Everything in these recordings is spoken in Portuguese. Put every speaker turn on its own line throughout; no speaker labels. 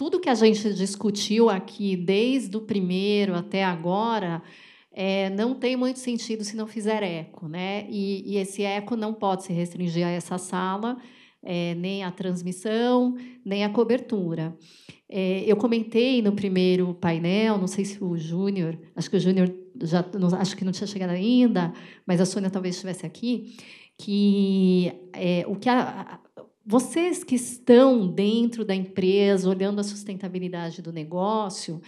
tudo que a gente discutiu aqui, desde o primeiro até agora, não tem muito sentido se não fizer eco, né? E esse eco não pode se restringir a essa sala, nem a transmissão, nem a cobertura. Eu comentei no primeiro painel, não sei se o Júnior, acho que o Júnior já, acho que não tinha chegado ainda, mas a Sônia talvez estivesse aqui, que vocês que estão dentro da empresa, olhando a sustentabilidade do negócio,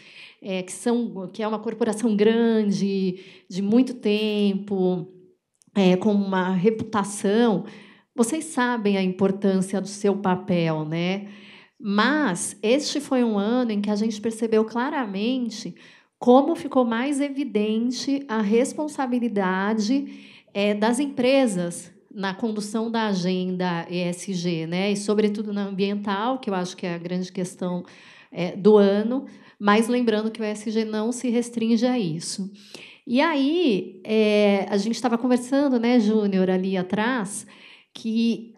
que é uma corporação grande, de muito tempo, com uma reputação, vocês sabem a importância do seu papel, né? Mas este foi um ano em que a gente percebeu claramente como ficou mais evidente a responsabilidade das empresas na condução da agenda ESG, né? E, sobretudo, na ambiental, que eu acho que é a grande questão do ano, mas lembrando que o ESG não se restringe a isso. E aí, a gente estava conversando, né, Júnior, ali atrás, que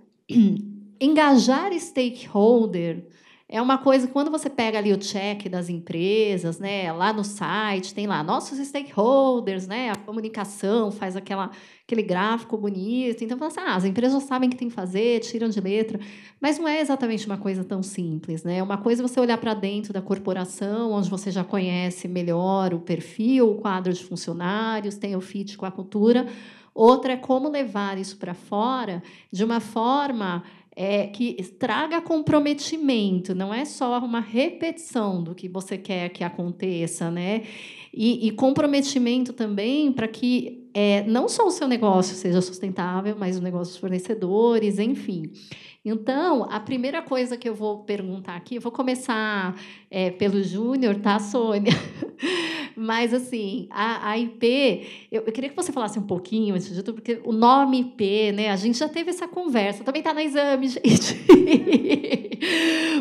engajar stakeholder é uma coisa que, quando você pega ali o check das empresas, né, lá no site, tem lá nossos stakeholders, né, a comunicação faz aquele gráfico bonito. Então, fala assim, as empresas já sabem o que tem que fazer, tiram de letra. Mas não é exatamente uma coisa tão simples, né? Uma coisa é você olhar para dentro da corporação, onde você já conhece melhor o perfil, o quadro de funcionários, tem o fit com a cultura. Outra é como levar isso para fora de uma forma que traga comprometimento, não é só uma repetição do que você quer que aconteça, né? E comprometimento também para que não só o seu negócio seja sustentável, mas o negócio dos fornecedores, enfim. Então, a primeira coisa que eu vou perguntar aqui, eu vou começar pelo Júnior, tá, Sônia? Mas, assim, a IP, eu queria que você falasse um pouquinho, antes de tudo, porque o nome IP, né, a gente já teve essa conversa, também está no exame, gente.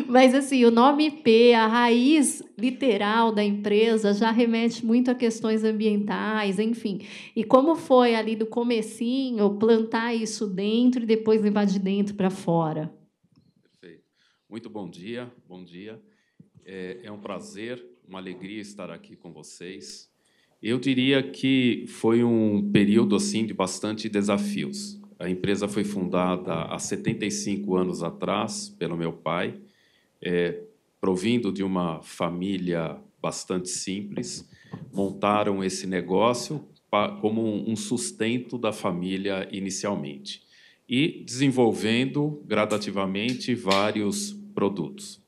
Mas, assim, o nome IP, a raiz literal da empresa, já remete muito a questões ambientais, enfim. E como foi ali do comecinho plantar isso dentro e depois levar de dentro para fora?
Perfeito. Muito bom dia, bom dia. É um prazer, uma alegria estar aqui com vocês. Eu diria que foi um período assim de bastante desafios. A empresa foi fundada há 75 anos atrás pelo meu pai, provindo de uma família bastante simples. Montaram esse negócio como um sustento da família inicialmente e desenvolvendo gradativamente vários produtos.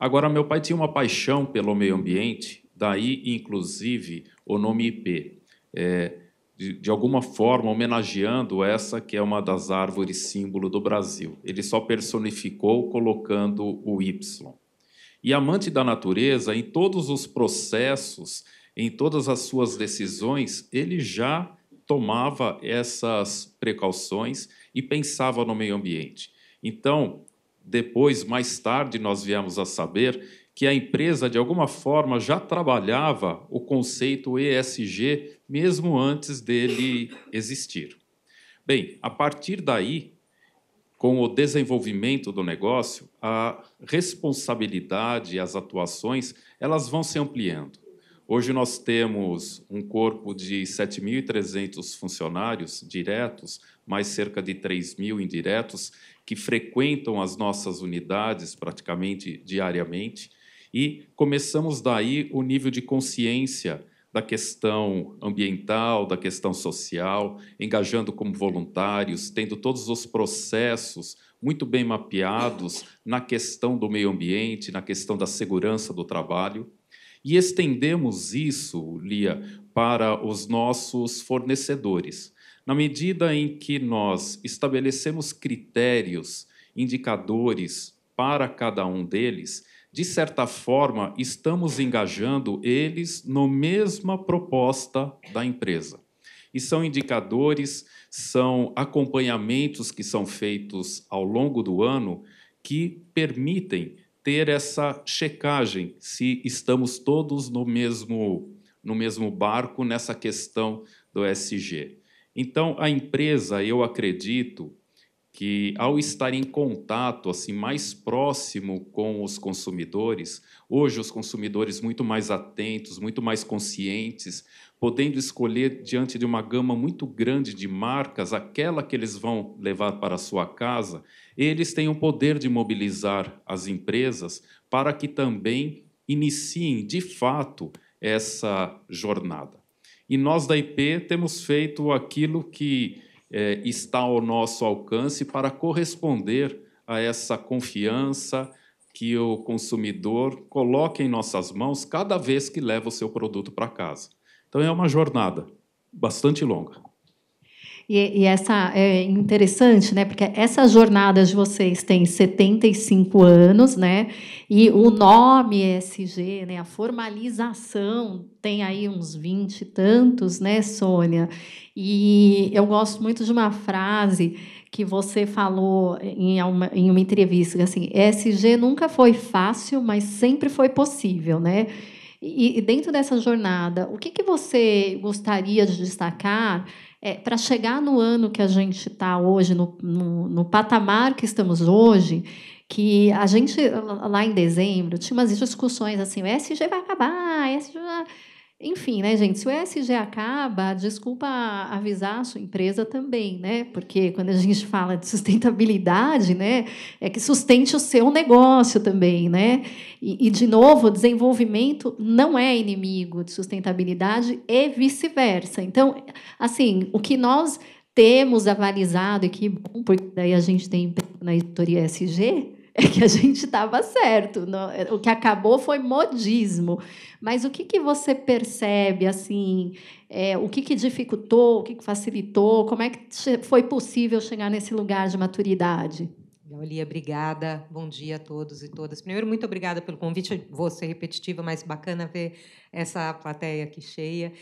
Agora, meu pai tinha uma paixão pelo meio ambiente, daí, inclusive, o nome IP, de alguma forma homenageando essa que é uma das árvores símbolo do Brasil. Ele só personificou colocando o Y. E amante da natureza, em todos os processos, em todas as suas decisões, ele já tomava essas precauções e pensava no meio ambiente. Então, depois, mais tarde, nós viemos a saber que a empresa, de alguma forma, já trabalhava o conceito ESG mesmo antes dele existir. Bem, a partir daí, com o desenvolvimento do negócio, a responsabilidade e as atuações elas vão se ampliando. Hoje nós temos um corpo de 7.300 funcionários diretos, mais cerca de 3.000 indiretos, que frequentam as nossas unidades praticamente diariamente, e começamos daí o nível de consciência da questão ambiental, da questão social, engajando como voluntários, tendo todos os processos muito bem mapeados na questão do meio ambiente, na questão da segurança do trabalho. E estendemos isso, Lia, para os nossos fornecedores. Na medida em que nós estabelecemos critérios, indicadores para cada um deles, de certa forma, estamos engajando eles na mesma proposta da empresa. E são indicadores, são acompanhamentos que são feitos ao longo do ano que permitem ter essa checagem se estamos todos no mesmo barco nessa questão do ESG. Então, a empresa, eu acredito que, ao estar em contato assim mais próximo com os consumidores, hoje os consumidores muito mais atentos, muito mais conscientes, podendo escolher diante de uma gama muito grande de marcas aquela que eles vão levar para a sua casa, eles têm o poder de mobilizar as empresas para que também iniciem, de fato, essa jornada. E nós da IP temos feito aquilo que está ao nosso alcance para corresponder a essa confiança que o consumidor coloca em nossas mãos cada vez que leva o seu produto para casa. Então, é uma jornada bastante longa.
E essa é interessante, né? Porque essa jornada de vocês tem 75 anos, né? E o nome ESG, né? A formalização tem aí uns 20 e tantos, né, Sônia? E eu gosto muito de uma frase que você falou em uma entrevista, assim, ESG nunca foi fácil, mas sempre foi possível, né? E dentro dessa jornada, o que você gostaria de destacar para chegar no ano que a gente está hoje, no patamar que estamos hoje, que a gente, lá em dezembro, tinha umas discussões assim, o ESG vai acabar, ESG vai... Enfim, né, gente? Se o ESG acaba, desculpa avisar a sua empresa também, né? Porque quando a gente fala de sustentabilidade, né, é que sustente o seu negócio também, né? E de novo, desenvolvimento não é inimigo de sustentabilidade e vice-versa. Então, assim, o que nós temos avalizado, e que bom, porque daí a gente tem emprego na editoria ESG, é que a gente estava certo. O que acabou foi modismo. Mas o que você percebe, assim, o que dificultou, o que facilitou, como é que foi possível chegar nesse lugar de maturidade?
Lia, obrigada. Bom dia a todos e todas. Primeiro, muito obrigada pelo convite. Vou ser repetitiva, mas bacana ver essa plateia aqui cheia.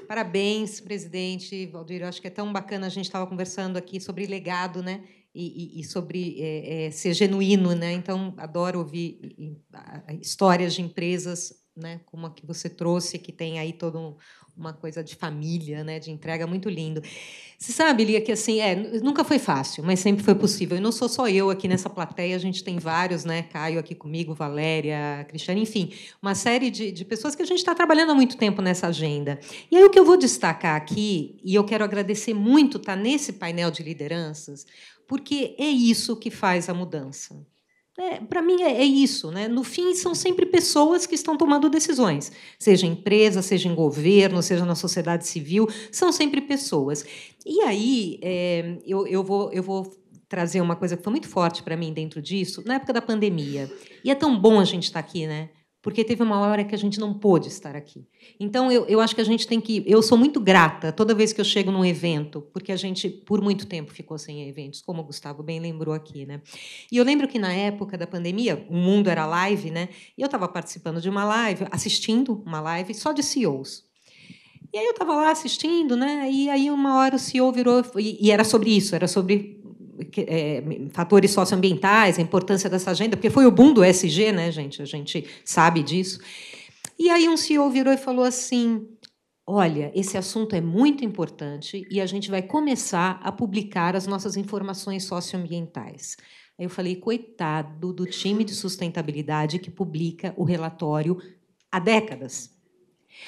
Parabéns, presidente Valdir. Eu acho que é tão bacana. A gente estava conversando aqui sobre legado, né? E sobre ser genuíno, né? Então, adoro ouvir histórias de empresas, né, como a que você trouxe, que tem aí toda uma coisa de família, né, de entrega muito lindo. Você sabe, Lia, que assim, nunca foi fácil, mas sempre foi possível. E não sou só eu aqui nessa plateia, a gente tem vários, né, Caio aqui comigo, Valéria, Cristiane, enfim, uma série de pessoas que a gente está trabalhando há muito tempo nessa agenda. E aí o que eu vou destacar aqui, e eu quero agradecer muito estar nesse painel de lideranças, porque é isso que faz a mudança. Para mim, é isso. Né? No fim, são sempre pessoas que estão tomando decisões, seja em empresa, seja em governo, seja na sociedade civil, são sempre pessoas. E aí, eu vou trazer uma coisa que foi muito forte para mim dentro disso, na época da pandemia. E é tão bom a gente estar aqui, né? Porque teve uma hora que a gente não pôde estar aqui. Então, eu acho que a gente tem que... Eu sou muito grata toda vez que eu chego num evento, porque a gente, por muito tempo, ficou sem eventos, como o Gustavo bem lembrou aqui. Né? E eu lembro que, na época da pandemia, o mundo era live, né? E eu estava participando de uma live, assistindo uma live só de CEOs. E aí eu estava lá assistindo, né? E aí, uma hora, o CEO virou... E era sobre isso, era sobre... fatores socioambientais, a importância dessa agenda, porque foi o boom do ESG, né, gente? A gente sabe disso. E aí um CEO virou e falou assim: olha, esse assunto é muito importante e a gente vai começar a publicar as nossas informações socioambientais. Aí eu falei: coitado do time de sustentabilidade que publica o relatório há décadas.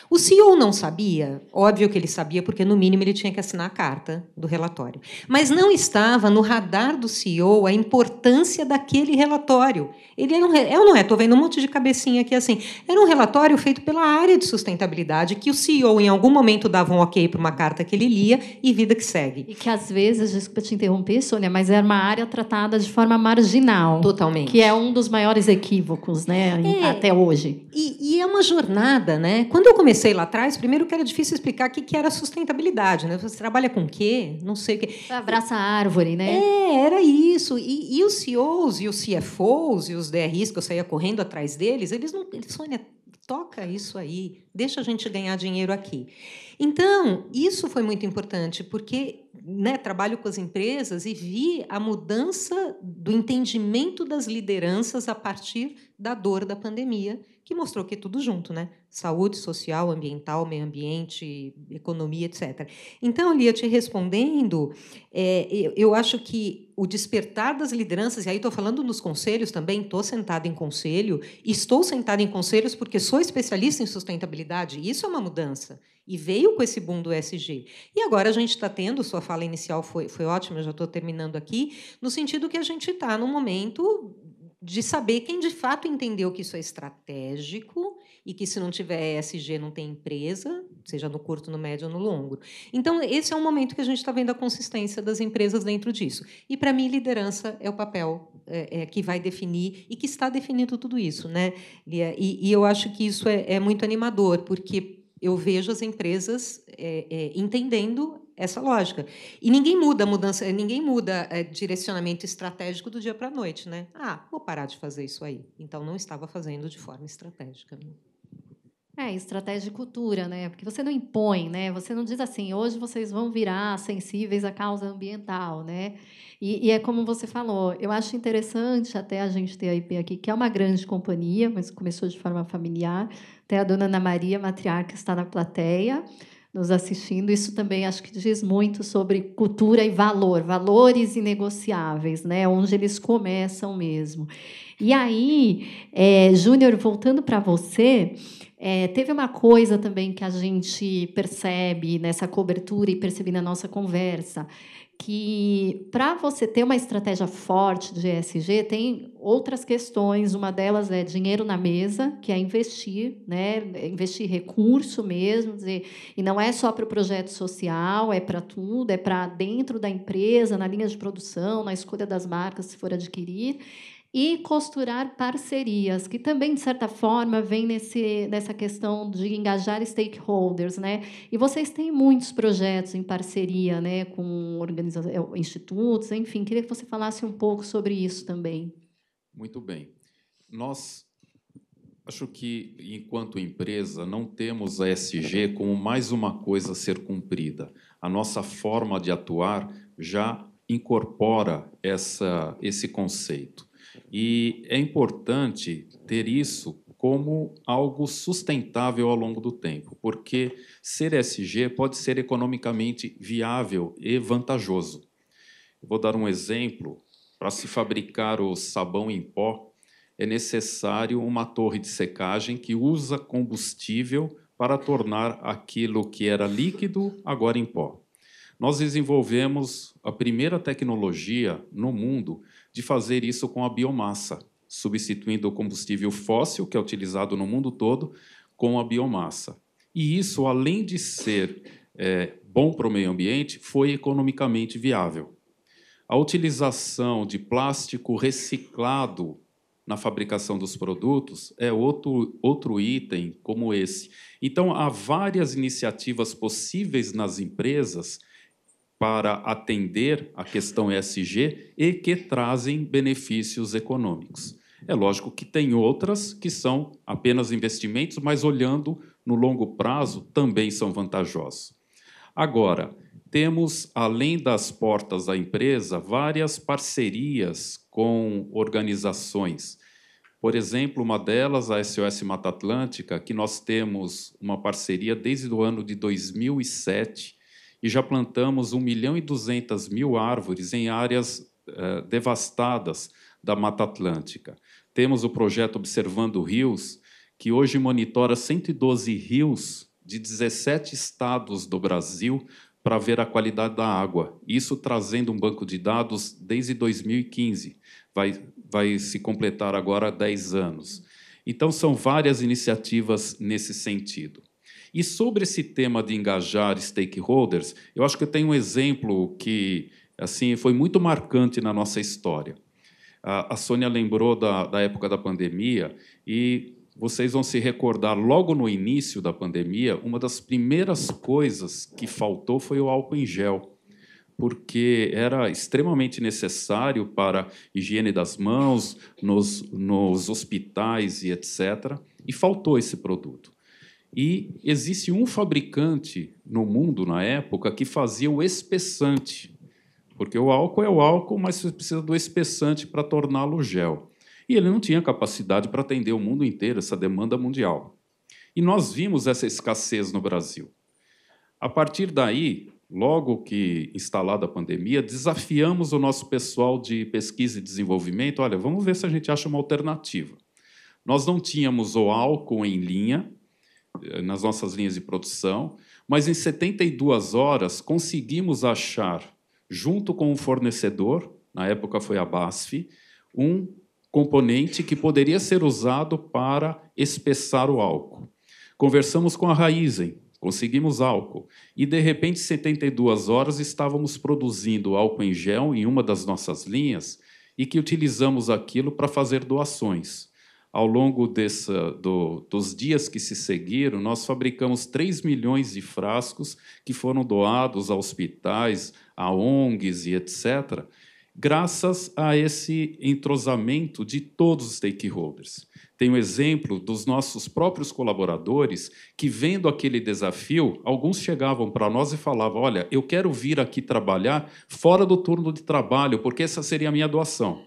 O CEO não sabia, óbvio que ele sabia, porque, no mínimo, ele tinha que assinar a carta do relatório. Mas não estava no radar do CEO a importância daquele relatório. Ele era eu não é, estou vendo um monte de cabecinha aqui assim. Era um relatório feito pela área de sustentabilidade, que o CEO, em algum momento, dava um ok para uma carta que ele lia e vida que segue.
E que, às vezes, desculpa te interromper, Sônia, mas era uma área tratada de forma marginal.
Totalmente.
Que é um dos maiores equívocos, né, até hoje.
E é uma jornada, né? Quando eu comecei lá atrás, primeiro que era difícil explicar o que era sustentabilidade, né? Você trabalha com o quê? Não sei o quê.
Abraça a árvore, né?
Era isso. E os CEOs e os CFOs e os DRIs, que eu saía correndo atrás deles, eles não... Sônia, toca isso aí, deixa a gente ganhar dinheiro aqui. Então, isso foi muito importante, porque né, trabalho com as empresas e vi a mudança do entendimento das lideranças a partir da dor da pandemia, que mostrou que é tudo junto, né? Saúde social, ambiental, meio ambiente, economia, etc. Então, Lia, te respondendo, eu acho que o despertar das lideranças, e aí estou falando nos conselhos também, estou sentada em conselho, estou sentada em conselhos porque sou especialista em sustentabilidade, isso é uma mudança, e veio com esse boom do ESG. E agora a gente está tendo, sua fala inicial foi ótima, eu já estou terminando aqui, no sentido que a gente está num momento de saber quem de fato entendeu que isso é estratégico e que, se não tiver ESG, não tem empresa, seja no curto, no médio ou no longo. Então, esse é um momento que a gente está vendo a consistência das empresas dentro disso. E, para mim, liderança é o papel que vai definir e que está definindo tudo isso, né, Lia? E eu acho que isso é muito animador, porque eu vejo as empresas entendendo essa lógica. E ninguém muda direcionamento estratégico do dia para a noite, né? Vou parar de fazer isso aí. Então, não estava fazendo de forma estratégica.
Estratégia de cultura, né? Porque você não impõe, né? Você não diz assim, hoje vocês vão virar sensíveis à causa ambiental, né? E é como você falou, eu acho interessante até a gente ter a IP aqui, que é uma grande companhia, mas começou de forma familiar. Até a dona Ana Maria, matriarca, está na plateia, nos assistindo. Isso também acho que diz muito sobre cultura e valores inegociáveis, né? Onde eles começam mesmo. E aí, Júnior, voltando para você, teve uma coisa também que a gente percebe nessa cobertura e percebi na nossa conversa, que para você ter uma estratégia forte de ESG, tem outras questões. Uma delas é dinheiro na mesa, que é investir, né? Investir recurso mesmo, e não é só para o projeto social, é para tudo, é para dentro da empresa, na linha de produção, na escolha das marcas, se for adquirir. E costurar parcerias, que também, de certa forma, vem nessa questão de engajar stakeholders, né? E vocês têm muitos projetos em parceria, né, com institutos, enfim, queria que você falasse um pouco sobre isso também.
Muito bem. Nós, acho que, enquanto empresa, não temos a ESG como mais uma coisa a ser cumprida. A nossa forma de atuar já incorpora esse conceito. E é importante ter isso como algo sustentável ao longo do tempo, porque ser ESG pode ser economicamente viável e vantajoso. Eu vou dar um exemplo. Para se fabricar o sabão em pó, é necessário uma torre de secagem que usa combustível para tornar aquilo que era líquido agora em pó. Nós desenvolvemos a primeira tecnologia no mundo de fazer isso com a biomassa, substituindo o combustível fóssil, que é utilizado no mundo todo, com a biomassa. E isso, além de ser bom para o meio ambiente, foi economicamente viável. A utilização de plástico reciclado na fabricação dos produtos é outro item como esse. Então, há várias iniciativas possíveis nas empresas para atender a questão ESG e que trazem benefícios econômicos. É lógico que tem outras que são apenas investimentos, mas olhando no longo prazo também são vantajosos. Agora, temos, além das portas da empresa, várias parcerias com organizações. Por exemplo, uma delas, a SOS Mata Atlântica, que nós temos uma parceria desde o ano de 2007, e já plantamos 1.200.000 árvores em áreas devastadas da Mata Atlântica. Temos o projeto Observando Rios, que hoje monitora 112 rios de 17 estados do Brasil para ver a qualidade da água. Isso trazendo um banco de dados desde 2015. Vai se completar agora 10 anos. Então, são várias iniciativas nesse sentido. E sobre esse tema de engajar stakeholders, eu acho que eu tenho um exemplo que assim foi muito marcante na nossa história. A Sônia lembrou da época da pandemia e vocês vão se recordar, logo no início da pandemia, uma das primeiras coisas que faltou foi o álcool em gel, porque era extremamente necessário para higiene das mãos, nos hospitais e etc., e faltou esse produto. E existe um fabricante no mundo, na época, que fazia o espessante, porque o álcool é o álcool, mas você precisa do espessante para torná-lo gel. E ele não tinha capacidade para atender o mundo inteiro, essa demanda mundial. E nós vimos essa escassez no Brasil. A partir daí, logo que instalada a pandemia, desafiamos o nosso pessoal de pesquisa e desenvolvimento. Olha, vamos ver se a gente acha uma alternativa. Nós não tínhamos o álcool em linha, nas nossas linhas de produção, mas em 72 horas conseguimos achar, junto com o fornecedor, na época foi a BASF, um componente que poderia ser usado para espessar o álcool. Conversamos com a Raizen, conseguimos álcool, e, de repente, em 72 horas, estávamos produzindo álcool em gel em uma das nossas linhas e que utilizamos aquilo para fazer doações. Ao longo dos dias que se seguiram, nós fabricamos 3 milhões de frascos que foram doados a hospitais, a ONGs e etc., graças a esse entrosamento de todos os stakeholders. Tem o exemplo dos nossos próprios colaboradores que, vendo aquele desafio, alguns chegavam para nós e falavam: olha, eu quero vir aqui trabalhar fora do turno de trabalho, porque essa seria a minha doação.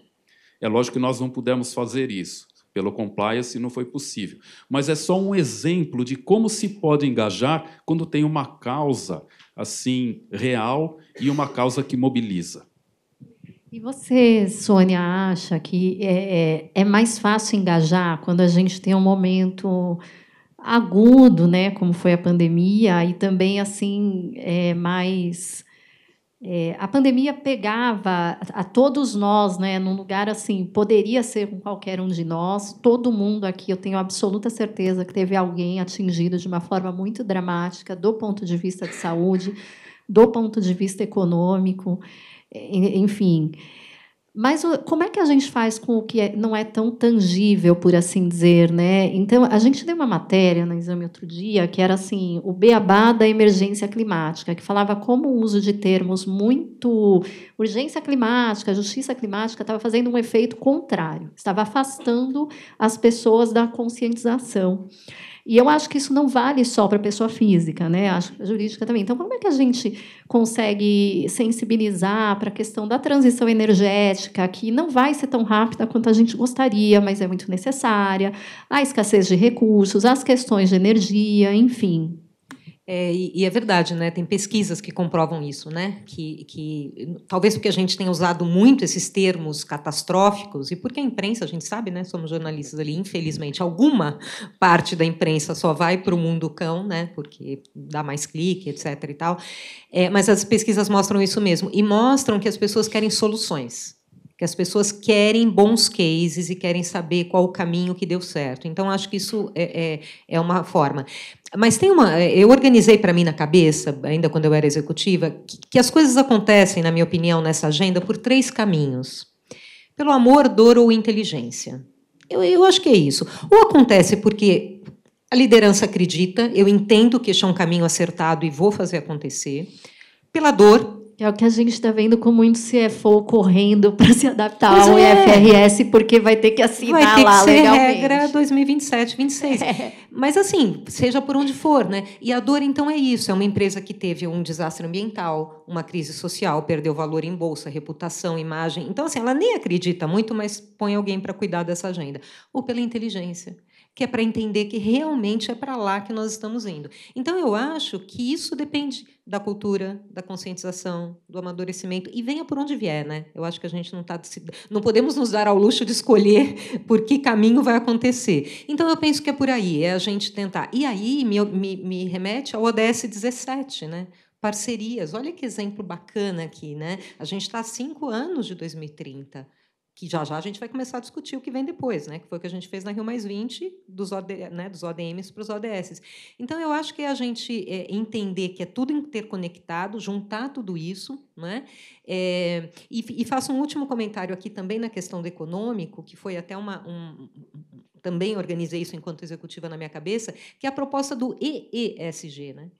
É lógico que nós não pudemos fazer isso. Pelo compliance não foi possível. Mas é só um exemplo de como se pode engajar quando tem uma causa assim real e uma causa que mobiliza.
E você, Sônia, acha que é mais fácil engajar quando a gente tem um momento agudo, né, como foi a pandemia, e também assim a pandemia pegava a todos nós, né, num lugar assim, poderia ser com qualquer um de nós, todo mundo aqui, eu tenho absoluta certeza que teve alguém atingido de uma forma muito dramática, do ponto de vista de saúde, do ponto de vista econômico, enfim. Mas como é que a gente faz com o que não é tão tangível, por assim dizer, né? Então, a gente deu uma matéria no exame outro dia que era assim, o beabá da emergência climática, que falava como o uso de termos muito urgência climática, justiça climática, estava fazendo um efeito contrário, estava afastando as pessoas da conscientização. E eu acho que isso não vale só para a pessoa física, né? Acho que a jurídica também. Então, como é que a gente consegue sensibilizar para a questão da transição energética, que não vai ser tão rápida quanto a gente gostaria, mas é muito necessária, a escassez de recursos, as questões de energia, enfim.
E é verdade, né? Tem pesquisas que comprovam isso, né? Que talvez porque a gente tenha usado muito esses termos catastróficos e porque a imprensa, a gente sabe, né? Somos jornalistas ali, infelizmente, alguma parte da imprensa só vai para o mundo cão, né? Porque dá mais clique, etc. e tal. Mas as pesquisas mostram isso mesmo e mostram que as pessoas querem soluções, que as pessoas querem bons cases e querem saber qual o caminho que deu certo. Então, acho que isso é uma forma. Mas eu organizei para mim na cabeça, ainda quando eu era executiva, que as coisas acontecem, na minha opinião, nessa agenda, por 3 caminhos. Pelo amor, dor ou inteligência. Eu acho que é isso. Ou acontece porque a liderança acredita, eu entendo que este é um caminho acertado e vou fazer acontecer. Pela dor.
É o que a gente está vendo com muito CFO correndo para se adaptar ao IFRS, porque vai ter que assinar lá legalmente.
Vai ter que ser regra 2027, 26. Mas, assim, seja por onde for, né? E a dor, então, é isso. É uma empresa que teve um desastre ambiental, uma crise social, perdeu valor em bolsa, reputação, imagem. Então, assim, ela nem acredita muito, mas põe alguém para cuidar dessa agenda. Ou pela inteligência, que é para entender que realmente é para lá que nós estamos indo. Então, eu acho que isso depende da cultura, da conscientização, do amadurecimento, e venha por onde vier, né? Eu acho que a gente não podemos nos dar ao luxo de escolher por que caminho vai acontecer. Então, eu penso que é por aí, é a gente tentar. E aí me remete ao ODS 17, né? Parcerias. Olha que exemplo bacana aqui, né? A gente está há 5 anos de 2030. Que já a gente vai começar a discutir o que vem depois, né? Que foi o que a gente fez na Rio+20, dos ODMs para os ODS. Então, eu acho que é a gente entender que é tudo interconectado, juntar tudo isso, né? E faço um último comentário aqui também na questão do econômico, que foi até também organizei isso enquanto executiva na minha cabeça, que é a proposta do EESG, né?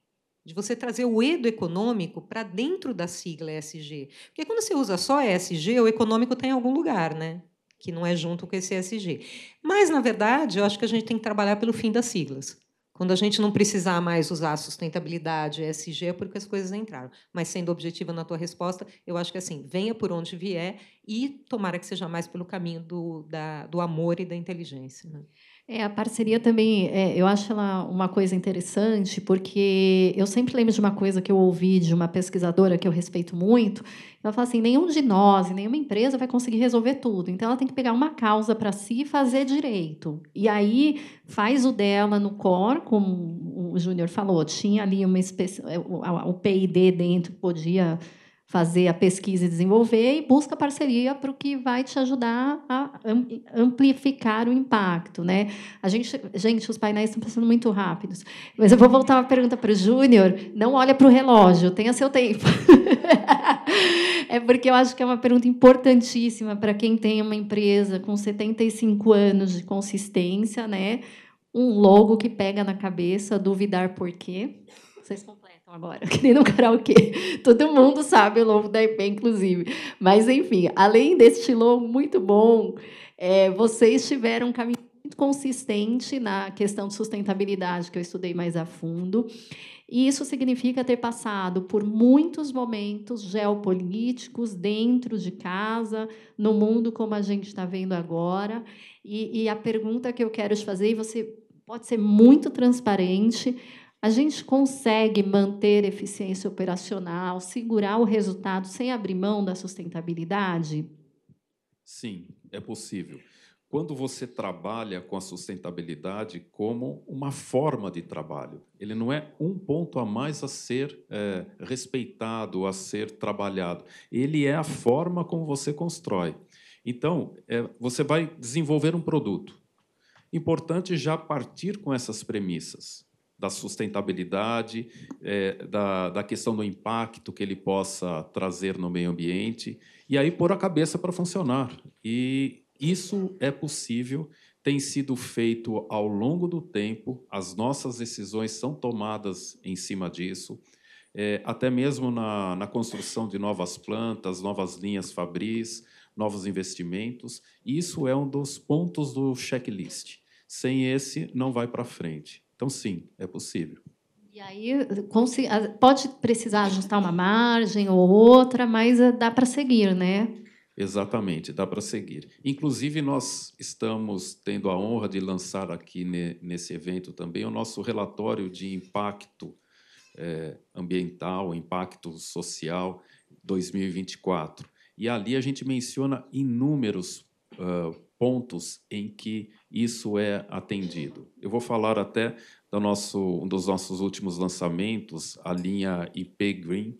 De você trazer o E do econômico para dentro da sigla ESG. Porque quando você usa só ESG, o econômico está em algum lugar, né? Que não é junto com esse ESG. Mas, na verdade, eu acho que a gente tem que trabalhar pelo fim das siglas. Quando a gente não precisar mais usar sustentabilidade, ESG, é porque as coisas entraram. Mas, sendo objetiva na tua resposta, eu acho que assim, venha por onde vier e tomara que seja mais pelo caminho do amor e da inteligência. Né?
A parceria também, eu acho ela uma coisa interessante, porque eu sempre lembro de uma coisa que eu ouvi de uma pesquisadora que eu respeito muito. Ela fala assim: nenhum de nós, nenhuma empresa vai conseguir resolver tudo. Então, ela tem que pegar uma causa para si e fazer direito. E aí faz o dela no core, como o Júnior falou, tinha ali o P&D dentro, podia fazer a pesquisa e desenvolver, e busca parceria para o que vai te ajudar a amplificar o impacto. Né? Gente, os painéis estão passando muito rápidos, mas eu vou voltar uma pergunta para o Júnior. Não olha para o relógio, tenha seu tempo. É porque eu acho que é uma pergunta importantíssima para quem tem uma empresa com 75 anos de consistência, né? Um logo que pega na cabeça, duvidar por quê. Vocês completam agora, que nem no karaokê. Todo mundo sabe o logo da IP, inclusive. Mas, enfim, além deste logo muito bom, vocês tiveram um caminho muito consistente na questão de sustentabilidade, que eu estudei mais a fundo. E isso significa ter passado por muitos momentos geopolíticos dentro de casa, no mundo como a gente está vendo agora. E a pergunta que eu quero te fazer, e você pode ser muito transparente: a gente consegue manter eficiência operacional, segurar o resultado sem abrir mão da sustentabilidade?
Sim, é possível. Quando você trabalha com a sustentabilidade como uma forma de trabalho, ele não é um ponto a mais a ser respeitado, a ser trabalhado. Ele é a forma como você constrói. Então, você vai desenvolver um produto. Importante já partir com essas premissas da sustentabilidade, da questão do impacto que ele possa trazer no meio ambiente, e aí pôr a cabeça para funcionar. E isso é possível, tem sido feito ao longo do tempo, as nossas decisões são tomadas em cima disso, até mesmo na construção de novas plantas, novas linhas fabris, novos investimentos. Isso é um dos pontos do checklist. Sem esse, não vai para frente. Então, sim, é possível.
E aí pode precisar ajustar uma margem ou outra, mas dá para seguir, né?
Exatamente, dá para seguir. Inclusive, nós estamos tendo a honra de lançar aqui nesse evento também o nosso relatório de impacto ambiental, impacto social 2024. E ali a gente menciona inúmeros pontos em que isso é atendido. Eu vou falar até um dos nossos últimos lançamentos, a linha IP Green,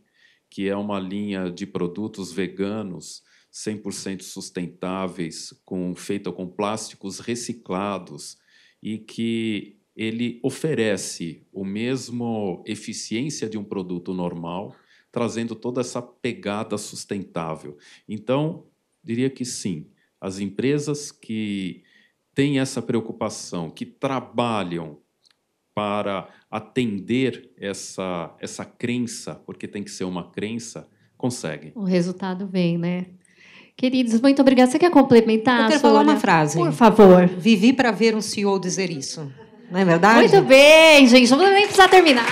que é uma linha de produtos veganos 100% sustentáveis, feita com plásticos reciclados, e que ele oferece a mesma eficiência de um produto normal, trazendo toda essa pegada sustentável. Então, diria que sim, as empresas que têm essa preocupação, que trabalham para atender essa crença, porque tem que ser uma crença, conseguem.
O resultado vem, né? Queridos, muito obrigada. Você quer complementar?
Eu quero falar uma frase.
Por favor.
Vivi para ver um CEO dizer isso. Não é verdade?
Muito bem, gente. Não vou nem precisar terminar.